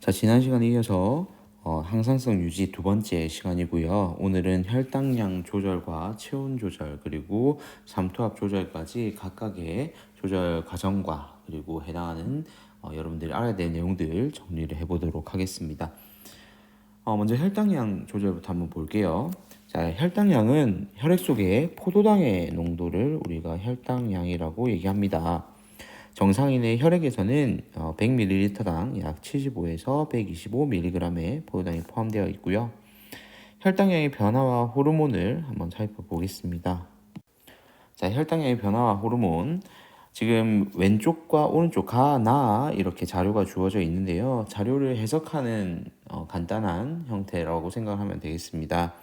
자, 지난 시간에 이어서 항상성 유지 두 번째 시간이고요. 오늘은 혈당량 조절과 체온 조절 그리고 삼투압 조절까지 각각의 조절 과정과 그리고 해당하는 여러분들이 알아야 될 내용들 정리를 해보도록 하겠습니다. 먼저 혈당량 조절부터 한번 볼게요. 자, 혈당량은 혈액 속의 포도당의 농도를 우리가 혈당량이라고 얘기합니다. 정상인의 혈액에서는 100ml당 약 75에서 125mg의 포도당이 포함되어 있고요. 혈당량의 변화와 호르몬을 한번 살펴보겠습니다. 자, 혈당량의 변화와 호르몬. 지금 왼쪽과 오른쪽 가, 나 이렇게 자료가 주어져 있는데요. 자료를 해석하는 간단한 형태라고 생각하면 되겠습니다.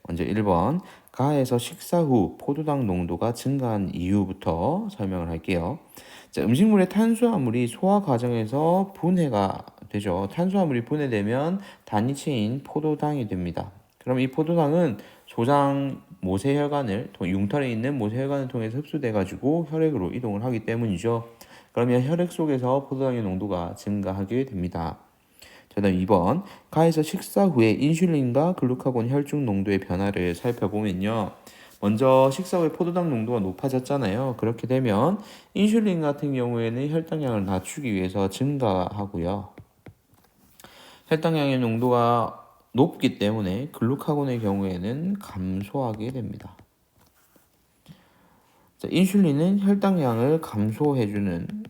먼저 1번, 가에서 식사 후 포도당 농도가 증가한 이유부터 설명을 할게요. 자, 음식물의 탄수화물이 소화 과정에서 분해가 되죠. 탄수화물이 분해되면 단위체인 포도당이 됩니다. 그럼 이 포도당은 소장 모세혈관을 융털에 있는 모세혈관을 통해서 흡수돼 가지고 혈액으로 이동을 하기 때문이죠. 그러면 혈액 속에서 포도당의 농도가 증가하게 됩니다. 그다음 2번, 가에서 식사 후에 인슐린과 글루카곤 혈중 농도의 변화를 살펴보면요. 먼저 식사 후에 포도당 농도가 높아졌잖아요. 그렇게 되면 인슐린 같은 경우에는 혈당량을 낮추기 위해서 증가하고요. 혈당량의 농도가 높기 때문에 글루카곤의 경우에는 감소하게 됩니다. 자, 인슐린은 혈당량을 감소해주는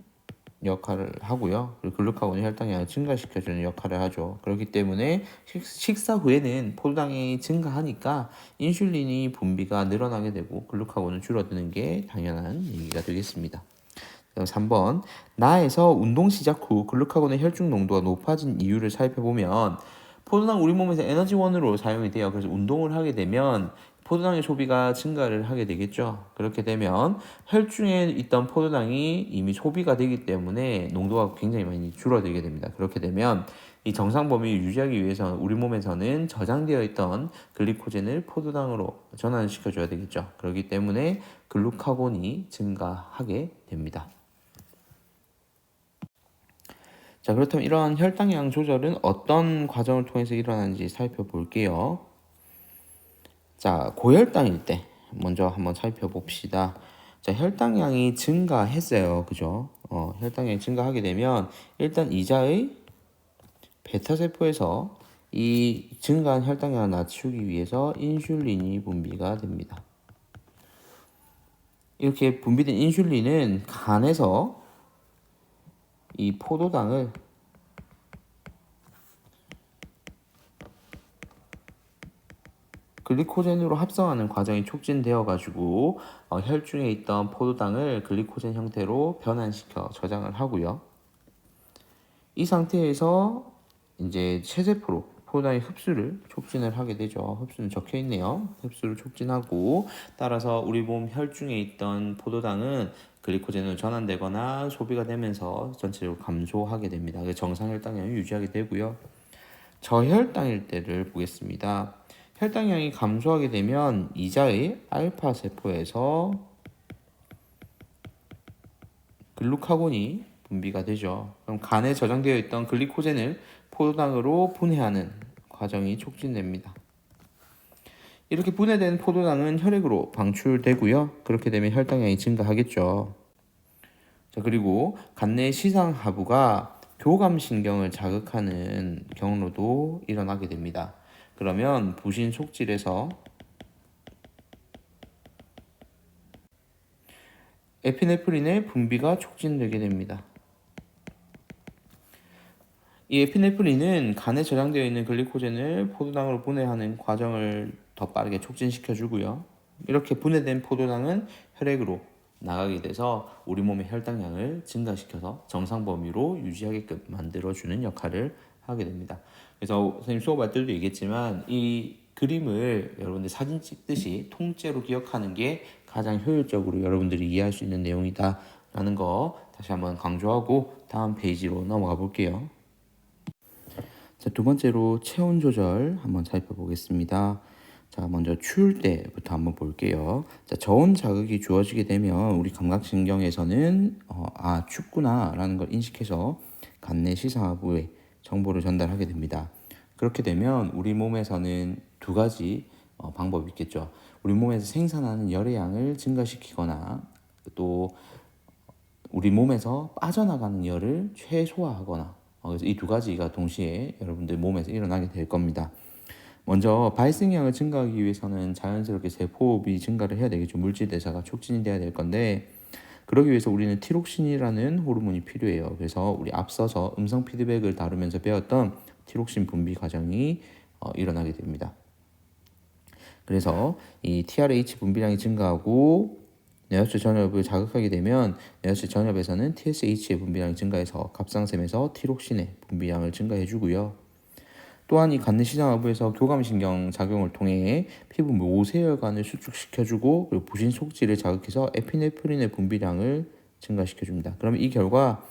역할을 하고요. 그리고 글루카곤은 혈당량을 증가시켜주는 역할을 하죠. 그렇기 때문에 식사 후에는 포도당이 증가하니까 인슐린이 분비가 늘어나게 되고 글루카곤은 줄어드는 게 당연한 얘기가 되겠습니다. 그다음 3번, 나에서 운동 시작 후 글루카곤의 혈중 농도가 높아진 이유를 살펴보면 포도당 우리 몸에서 에너지원으로 사용이 돼요. 그래서 운동을 하게 되면 포도당의 소비가 증가를 하게 되겠죠. 그렇게 되면 혈중에 있던 포도당이 이미 소비가 되기 때문에 농도가 굉장히 많이 줄어들게 됩니다. 그렇게 되면 이 정상 범위를 유지하기 위해서 우리 몸에서는 저장되어 있던 글리코젠을 포도당으로 전환을 시켜줘야 되겠죠. 그렇기 때문에 글루카곤이 증가하게 됩니다. 자, 그렇다면 이러한 혈당량 조절은 어떤 과정을 통해서 일어나는지 살펴볼게요. 자, 고혈당일 때 먼저 한번 살펴봅시다. 자, 혈당량이 증가했어요. 그죠? 혈당량이 증가하게 되면 일단 이자의 베타세포에서 이 증가한 혈당량을 낮추기 위해서 인슐린이 분비가 됩니다. 이렇게 분비된 인슐린은 간에서 이 포도당을 글리코젠으로 합성하는 과정이 촉진되어 가지고 혈중에 있던 포도당을 글리코젠 형태로 변환시켜 저장을 하고요. 이 상태에서 이제 체세포로 포도당의 흡수를 촉진을 하게 되죠. 흡수는 적혀 있네요. 흡수를 촉진하고 따라서 우리 몸 혈중에 있던 포도당은 글리코젠으로 전환되거나 소비가 되면서 전체적으로 감소하게 됩니다. 정상 혈당량을 유지하게 되고요. 저혈당일 때를 보겠습니다. 혈당량이 감소하게 되면 이자의 알파 세포에서 글루카곤이 분비가 되죠. 그럼 간에 저장되어 있던 글리코젠을 포도당으로 분해하는 과정이 촉진됩니다. 이렇게 분해된 포도당은 혈액으로 방출되고요. 그렇게 되면 혈당량이 증가하겠죠. 자, 그리고 간내 시상하부가 교감신경을 자극하는 경로도 일어나게 됩니다. 그러면 부신 속질에서 에피네프린의 분비가 촉진되게 됩니다. 이 에피네프린은 간에 저장되어 있는 글리코젠을 포도당으로 분해하는 과정을 더 빠르게 촉진시켜 주고요. 이렇게 분해된 포도당은 혈액으로 나가게 돼서 우리 몸의 혈당량을 증가시켜서 정상 범위로 유지하게끔 만들어주는 역할을 하게 됩니다. 그래서 선생님 수업할 때도 얘기했지만 이 그림을 여러분들 사진 찍듯이 통째로 기억하는 게 가장 효율적으로 여러분들이 이해할 수 있는 내용이다 라는 거 다시 한번 강조하고 다음 페이지로 넘어가 볼게요. 자, 두 번째로 체온 조절 한번 살펴보겠습니다. 자, 먼저 추울 때부터 한번 볼게요. 자, 저온 자극이 주어지게 되면 우리 감각신경에서는 춥구나 라는 걸 인식해서 간내 시상하부에 정보를 전달하게 됩니다. 그렇게 되면 우리 몸에서는 두 가지 방법이 있겠죠. 우리 몸에서 생산하는 열의 양을 증가시키거나 또 우리 몸에서 빠져나가는 열을 최소화하거나 그래서 이 두 가지가 동시에 여러분들 몸에서 일어나게 될 겁니다. 먼저 발생량을 증가하기 위해서는 자연스럽게 세포호흡이 증가를 해야 되겠죠. 물질 대사가 촉진이 돼야 될 건데 그러기 위해서 우리는 티록신이라는 호르몬이 필요해요. 그래서 우리 앞서서 음성 피드백을 다루면서 배웠던 티록신 분비 과정이 일어나게 됩니다. 그래서 이 TRH 분비량이 증가하고 뇌하수 전엽을 자극하게 되면 뇌하수 전엽에서는 TSH의 분비량이 증가해서 갑상샘에서 티록신의 분비량을 증가해주고요. 또한 이 간내시장하부에서 교감신경 작용을 통해 피부 모세혈관을 수축시켜주고 그리고 부신 속질을 자극해서 에피네프린의 분비량을 증가시켜줍니다. 그러면 이 결과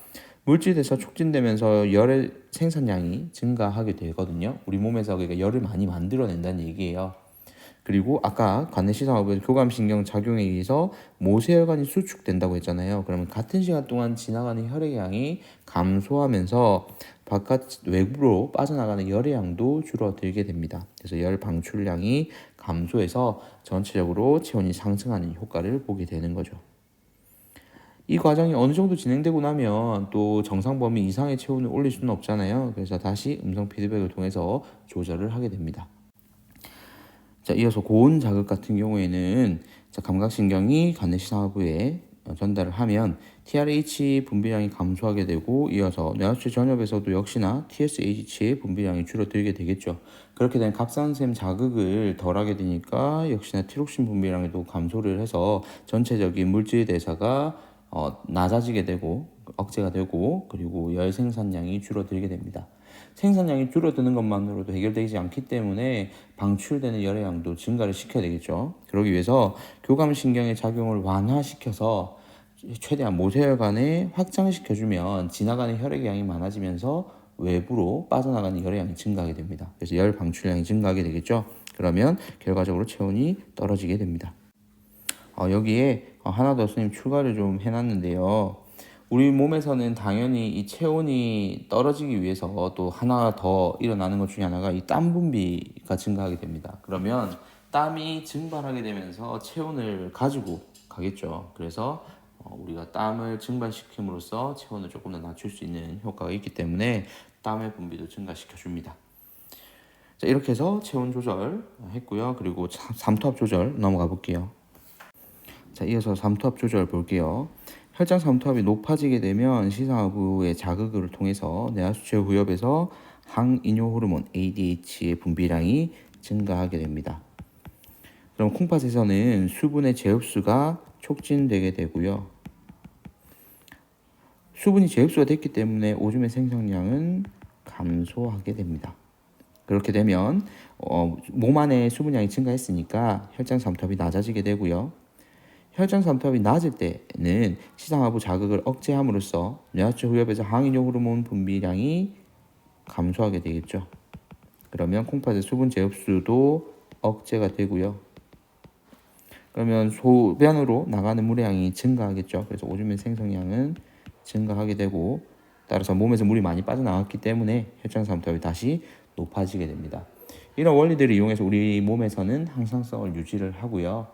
물질에서 촉진되면서 열의 생산량이 증가하게 되거든요. 우리 몸에서 그러니까 열을 많이 만들어낸다는 얘기예요. 그리고 아까 관내시장하부에서 교감신경 작용에 의해서 모세혈관이 수축된다고 했잖아요. 그러면 같은 시간 동안 지나가는 혈액 양이 감소하면서 바깥 외부로 빠져나가는 열의 양도 줄어들게 됩니다. 그래서 열 방출량이 감소해서 전체적으로 체온이 상승하는 효과를 보게 되는 거죠. 이 과정이 어느 정도 진행되고 나면 또 정상 범위 이상의 체온을 올릴 수는 없잖아요. 그래서 다시 음성 피드백을 통해서 조절을 하게 됩니다. 자, 이어서 고온 자극 같은 경우에는 감각신경이 간내시상하부에 전달을 하면 TRH 분비량이 감소하게 되고 이어서 뇌하수 전엽에서도 역시나 TSH의 분비량이 줄어들게 되겠죠. 그렇게 되면 갑상샘 자극을 덜하게 되니까 역시나 티록신 분비량에도 감소를 해서 전체적인 물질 대사가 낮아지게 되고 억제가 되고 그리고 열 생산량이 줄어들게 됩니다. 생산량이 줄어드는 것만으로도 해결되지 않기 때문에 방출되는 열의 양도 증가를 시켜야 되겠죠. 그러기 위해서 교감신경의 작용을 완화시켜서 최대한 모세혈관에 확장시켜주면 지나가는 혈액의 양이 많아지면서 외부로 빠져나가는 혈액 양이 증가하게 됩니다. 그래서 열 방출량이 증가하게 되겠죠. 그러면 결과적으로 체온이 떨어지게 됩니다. 여기에 하나 더 선생님 추가를 좀 해놨는데요. 우리 몸에서는 당연히 이 체온이 떨어지기 위해서 또 하나 더 일어나는 것 중에 하나가 이 땀 분비가 증가하게 됩니다. 그러면 땀이 증발하게 되면서 체온을 가지고 가겠죠. 그래서 우리가 땀을 증발시킴으로써 체온을 조금 더 낮출 수 있는 효과가 있기 때문에 땀의 분비도 증가시켜 줍니다. 자, 이렇게 해서 체온 조절 했고요. 그리고 삼투압 조절 넘어가 볼게요. 자, 이어서 삼투압 조절 볼게요. 혈장 삼투압이 높아지게 되면 시상하부의 자극을 통해서 뇌하수체 후엽에서 항이뇨 호르몬 ADH의 분비량이 증가하게 됩니다. 그럼 콩팥에서는 수분의 재흡수가 촉진되게 되고요. 수분이 재흡수가 됐기 때문에 오줌의 생성량은 감소하게 됩니다. 그렇게 되면 몸 안에 수분량이 증가했으니까 혈장 삼투압이 낮아지게 되고요. 혈장 삼투압이 낮을 때는 시상하부 자극을 억제함으로써 뇌하수 후엽에서 항이뇨 호르몬 분비량이 감소하게 되겠죠. 그러면 콩팥의 수분 재흡수도 억제가 되고요. 그러면 소변으로 나가는 물의 양이 증가하겠죠. 그래서 오줌의 생성량은 증가하게 되고 따라서 몸에서 물이 많이 빠져나갔기 때문에 혈장 삼투압이 다시 높아지게 됩니다. 이런 원리들을 이용해서 우리 몸에서는 항상성을 유지를 하고요.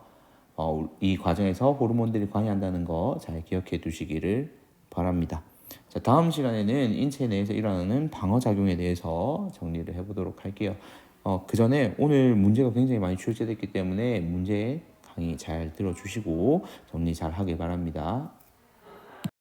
이 과정에서 호르몬들이 관여한다는 거 잘 기억해 두시기를 바랍니다. 자, 다음 시간에는 인체 내에서 일어나는 방어작용에 대해서 정리를 해보도록 할게요. 그 전에 오늘 문제가 굉장히 많이 출제됐기 때문에 문제 강의 잘 들어주시고 정리 잘 하길 바랍니다.